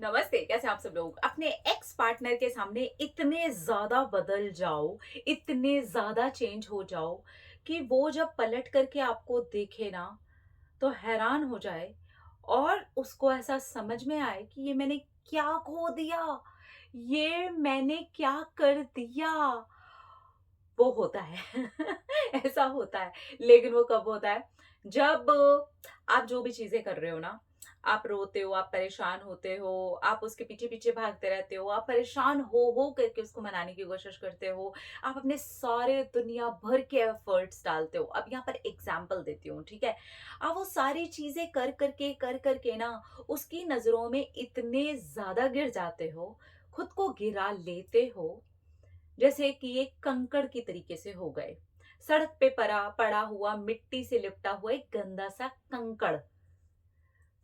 नमस्ते, कैसे आप सब लोग? अपने एक्स पार्टनर के सामने इतने ज़्यादा बदल जाओ, इतने ज़्यादा चेंज हो जाओ कि वो जब पलट करके आपको देखे ना, तो हैरान हो जाए और उसको ऐसा समझ में आए कि ये मैंने क्या खो दिया? ये मैंने क्या कर दिया? वो होता है। ऐसा होता है, लेकिन वो कब होता है? जब आप जो भी चीज़ें कर रहे हो ना, आप रोते हो, आप परेशान होते हो, आप उसके पीछे-पीछे भागते रहते हो, आप परेशान हो करके उसको मनाने की कोशिश करते हो, आप अपने सारे दुनिया भर के एफर्ट्स डालते हो। अब यहाँ पर एग्ज़ाम्पल देती हूँ, ठीक है? आप वो सारी चीज़ें कर कर के ना उसकी नज़रों में इतने ज़्यादा गिर जाते हो, खुद को गिरा लेते हो जैसे कि एक कंकड़ की तरीके से हो गए। सड़क पे पड़ा पड़ा हुआ मिट्टी से लिपटा हुआ एक गंदा सा कंकड़।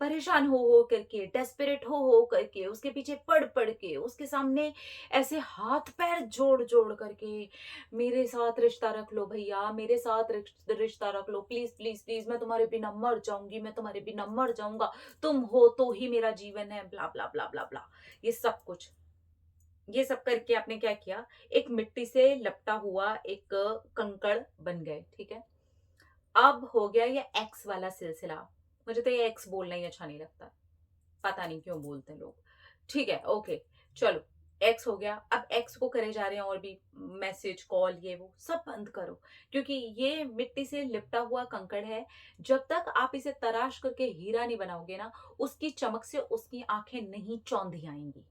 परेशान हो करके, डेस्परेट हो करके, उसके पीछे पड़ के, उसके सामने ऐसे हाथ पैर जोड़ करके, मेरे साथ रिश्ता रख लो भैया, मेरे साथ रिश्ता रख लो, प्लीज प्लीज प्लीज, मैं तुम्हारे बिना मर जाऊंगी, मैं तुम्हारे बिना मर जाऊंगा, तुम हो तो ही मेरा जीवन है, ब्ला ब्ला ब्ला ब्ला ब्ला। ये सब कुछ, ये सब करके आपने क्या किया? एक मिट्टी से लपटा हुआ एक कंकड़ बन गए, ठीक है? अब हो गया ये एक्स वाला सिलसिला। मुझे तो ये एक्स बोलना ही अच्छा नहीं लगता। पता नहीं क्यों बोलते हैं लोग। ठीक है, ओके, चलो, एक्स हो गया। अब एक्स को करे जा रहे हैं और भी मैसेज, कॉल, ये वो सब बंद करो, क्योंकि ये मिट्टी से लिपटा हुआ कंकड़ है। जब तक आप इसे तराश करके हीरा नहीं बनाओगे ना, उसकी चमक से उसकी आँखें नहीं चौंधी आएँगी।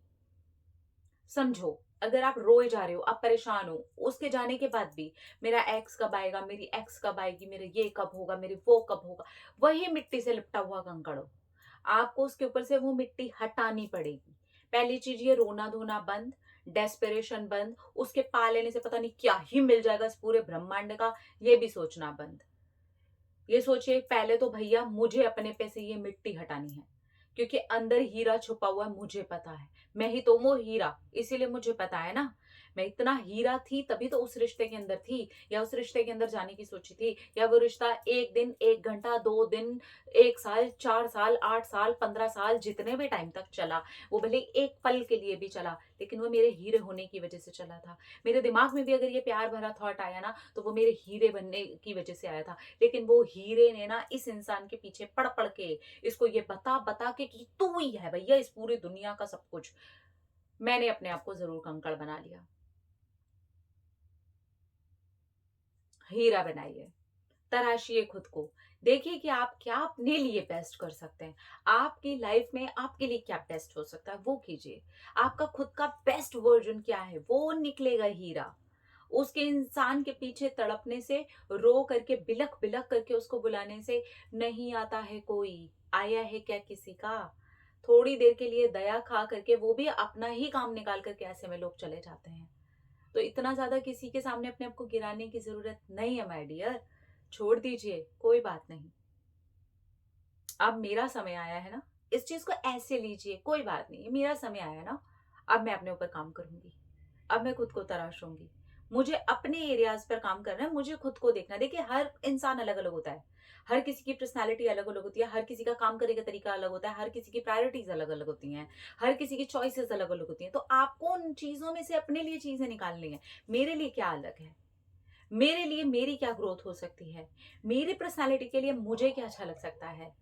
समझो, अगर आप रोए जा रहे हो, आप परेशान हो, उसके जाने के बाद भी, मेरा एक्स कब आएगा, मेरी एक्स कब आएगी, मेरा ये कब होगा, मेरी वो कब होगा, वही मिट्टी से लिपटा हुआ कंकड़ हो। आपको उसके ऊपर से वो मिट्टी हटानी पड़ेगी। पहली चीज़, ये रोना-धोना बंद, डेस्परेशन बंद, उसके पा लेने से पता नहीं क्या ही मिल जाएगा इस पूरे ब्रह्मांड का, ये भी सोचना बंद। ये सोचिए, पहले तो भैया मुझे अपने पे से ये मिट्टी हटानी है, क्योंकि अंदर हीरा छुपा हुआ है, मुझे पता है। मैं ही तो वो हीरा, इसीलिए मुझे पता है ना। मैं इतना हीरा थी तभी तो उस रिश्ते के अंदर थी, या उस रिश्ते के अंदर जाने की सोची थी, या वो रिश्ता 1 दिन, 1 घंटा, 2 दिन, 1 साल, 4 साल, 8 साल, 15 साल, जितने भी टाइम तक चला, वो भले एक पल के लिए भी चला, लेकिन वो मेरे हीरे होने की वजह से चला था। मेरे दिमाग में भी अगर ये प्यार भरा थॉट आया ना, तो वो मेरे हीरे बनने की वजह से आया था। लेकिन वो हीरे ने ना इस इंसान के पीछे पड़ के, इसको ये बता बता के कि तू ही है भैया इस पूरी दुनिया का सब कुछ, मैंने अपने आप को जरूर कंकड़ बना लिया। हीरा बनाइए, तराशिए खुद को, देखिए कि आप क्या अपने लिए बेस्ट कर सकते हैं। आपकी लाइफ में आपके लिए क्या बेस्ट हो सकता है, वो कीजिए। आपका खुद का बेस्ट वर्जन क्या है, वो निकलेगा हीरा। उसके इंसान के पीछे तड़पने से, रो करके, बिलख बिलख करके उसको बुलाने से नहीं आता है कोई। आया है क्या किसी का? थोड़ी देर के लिए दया खा करके, वो भी अपना ही काम निकाल करके ऐसे में लोग चले जाते हैं। तो इतना ज्यादा किसी के सामने अपने आप को गिराने की जरूरत नहीं है माय डियर। छोड़ दीजिए, कोई बात नहीं। अब मेरा समय आया है ना, इस चीज को ऐसे लीजिए, कोई बात नहीं, ये मेरा समय आया है ना। अब मैं अपने ऊपर काम करूंगी, अब मैं खुद को तराशूंगी। मुझे अपने एरियाज पर काम करना है, मुझे खुद को देखना है। देखिए, हर इंसान अलग अलग होता है, हर किसी की पर्सनैलिटी अलग अलग होती है, हर किसी का काम करने का तरीका अलग होता है, हर किसी की प्रायोरिटीज अलग अलग होती हैं, हर किसी की चॉइसेस अलग अलग होती हैं। तो आपको उन चीजों में से अपने लिए चीजें निकालनी है। मेरे लिए क्या अलग है, मेरे लिए मेरी क्या ग्रोथ हो सकती है, मेरी पर्सनालिटी के लिए मुझे क्या अच्छा लग सकता है,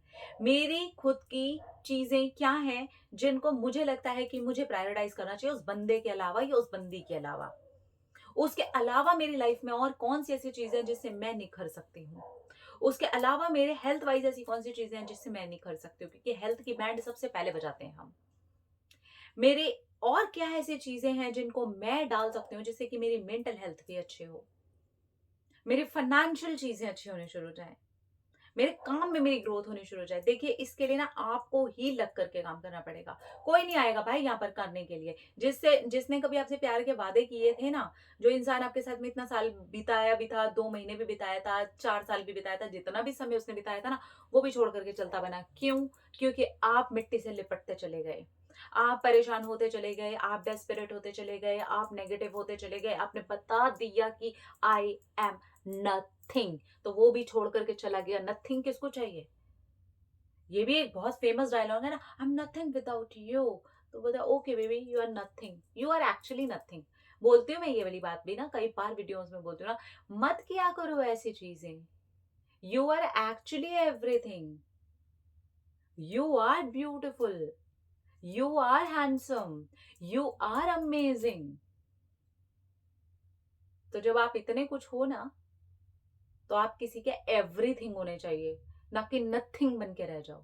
मेरी खुद की चीजें क्या हैं जिनको मुझे लगता है कि मुझे प्रायोरिटाइज करना चाहिए उस बंदे के अलावा या उस बंदी के अलावा। उसके अलावा मेरी लाइफ में और कौन सी ऐसी चीजें हैं जिससे मैं निखर सकती हूँ। उसके अलावा मेरे हेल्थ वाइज ऐसी कौन सी चीजें हैं जिससे मैं निखर सकती हूँ, क्योंकि हेल्थ की बैंड सबसे पहले बजाते हैं हम। मेरे और क्या ऐसी चीजें हैं जिनको मैं डाल सकती हूँ जिससे कि मेरी मेंटल हेल्थ भी अच्छी हो, मेरी फाइनेंशियल चीजें अच्छी होनी शुरू हो जाए, मेरे काम में मेरी ग्रोथ होनी शुरू हो जाए। देखिए, इसके लिए ना आपको ही लग करके काम करना पड़ेगा। कोई नहीं आएगा भाई यहाँ पर करने के लिए। जिसने कभी आपसे प्यार के वादे किए थे ना, जो इंसान आपके साथ में इतना साल बिताया भी था, 2 महीने भी बिताया था, 4 साल भी बिताया था, जितना भी समय उसने बिताया था ना, वो भी छोड़ करके चलता बना। क्यों? क्योंकि आप मिट्टी से लिपटते चले गए। आप परेशान होते चले गए, आप डेस्परेट होते चले गए, आप नेगेटिव होते चले गए। आपने बता दिया कि आई एम नथिंग, तो वो भी छोड़ करके चला गया। नथिंग किसको चाहिए? ये भी एक बहुत फेमस डायलॉग है ना, I am nothing without you. तो बोलता है okay baby, you are nothing, you are actually nothing. बोलती हूँ मैं ये वाली बात भी ना, कई बार वीडियोस में बोलती हूँ ना, मत किया करो ऐसी चीजें। You are actually everything, you are beautiful, you are handsome, you are amazing. तो जब आप इतने कुछ हो ना, तो आप किसी के एवरीथिंग होने चाहिए, ना कि नथिंग बन के रह जाओ।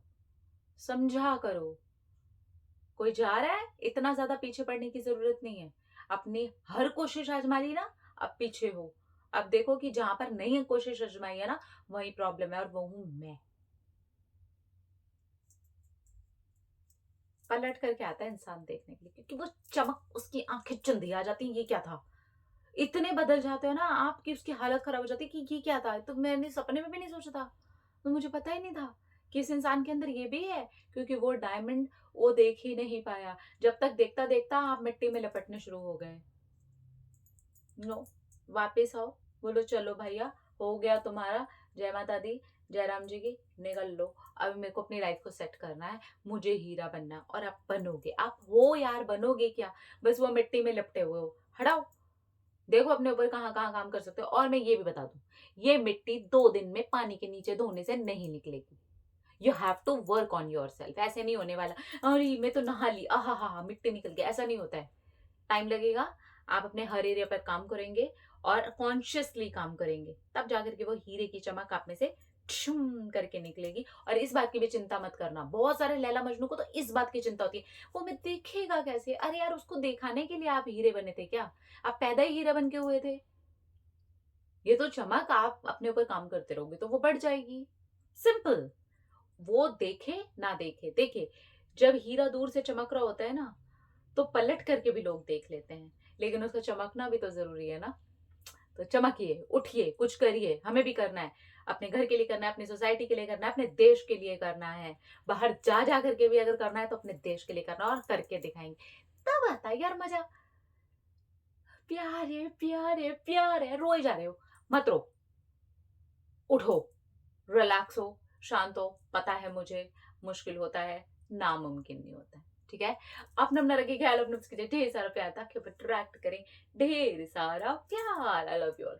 समझा करो, कोई जा रहा है, इतना ज्यादा पीछे पड़ने की जरूरत नहीं है। अपनी हर कोशिश आजमा ली ना, अब पीछे हो। अब देखो कि जहां पर नहीं कोशिश आजमाई है ना, वही प्रॉब्लम है, और वो हूं मैं। पलट करके आता है इंसान देखने के लिए, क्योंकि वो चमक, उसकी आंखें चंदी आ जाती हैं, ये क्या था। इतने बदल जाते हो ना आप कि उसकी हालत खराब हो जाती है कि ये क्या था, तो मैंने सपने में भी नहीं सोचा था। तो मुझे पता ही नहीं था कि इस इंसान के अंदर ये भी है, क्योंकि वो डायमंड वो देख ही नहीं पाया। जब तक देखता देखता आप मिट्टी में लपटने शुरू हो गए। नो, वापिस आओ, बोलो चलो भैया, हो गया तुम्हारा, जय माता दी, जय राम जी की, निकल लो। अब मेरे को अपनी लाइफ को सेट करना है, मुझे हीरा बनना है, और आप बनोगे। आप हो यार, बनोगे क्या, बस वो मिट्टी में लिपटे हुए हो। हटाओ, देखो अपने ऊपर कहाँ कहाँ काम कर सकते हो। और मैं ये भी बता दूं, ये मिट्टी 2 दिन में पानी के नीचे धोने से नहीं निकलेगी। You have to work on your self. ऐसे नहीं होने वाला, अरे मैं तो नहा ली, आहा हा हा मिट्टी निकल गई, ऐसा नहीं होता है। टाइम लगेगा। आप अपने हर एरिया पर काम करेंगे, और कॉन्शियसली काम करेंगे, तब जाकर के वो हीरे की चमक आप में से छुम करके निकलेगी। और इस बात की भी चिंता मत करना, बहुत सारे लैला मजनू को तो इस बात की चिंता होती है, वो मैं देखेगा कैसे। अरे यार, उसको दिखाने के लिए आप हीरे बने थे क्या? आप पैदा ही हीरा बन के हुए थे। ये तो चमक आप अपने ऊपर काम करते रहोगे तो वो बढ़ जाएगी। सिंपल। वो देखे ना देखे, देखे, जब हीरा दूर से चमक रहा होता है ना, तो पलट करके भी लोग देख लेते हैं, लेकिन उसका चमकना भी तो जरूरी है ना। तो चमकिए, उठिए, कुछ करिए, हमें भी करना है। अपने घर के लिए करना है, अपनी सोसाइटी के लिए करना है, अपने देश के लिए करना है। बाहर जा जा करके भी अगर करना है तो अपने देश के लिए करना है, और करके दिखाएंगे। तब आता है यार मजा। प्यार है, प्यार है, प्यार है, रोए जा रहे हो, मत रो। उठो, रिलैक्स हो, शांत हो। पता है मुझे, मुश्किल होता है, नामुमकिन नहीं होता है। ठीक है। अपना अपना रखिए ख्याल, अपने उसके ढेर सारा प्यार, ताकि अट्रैक्ट करें ढेर सारा प्यार। I love you all.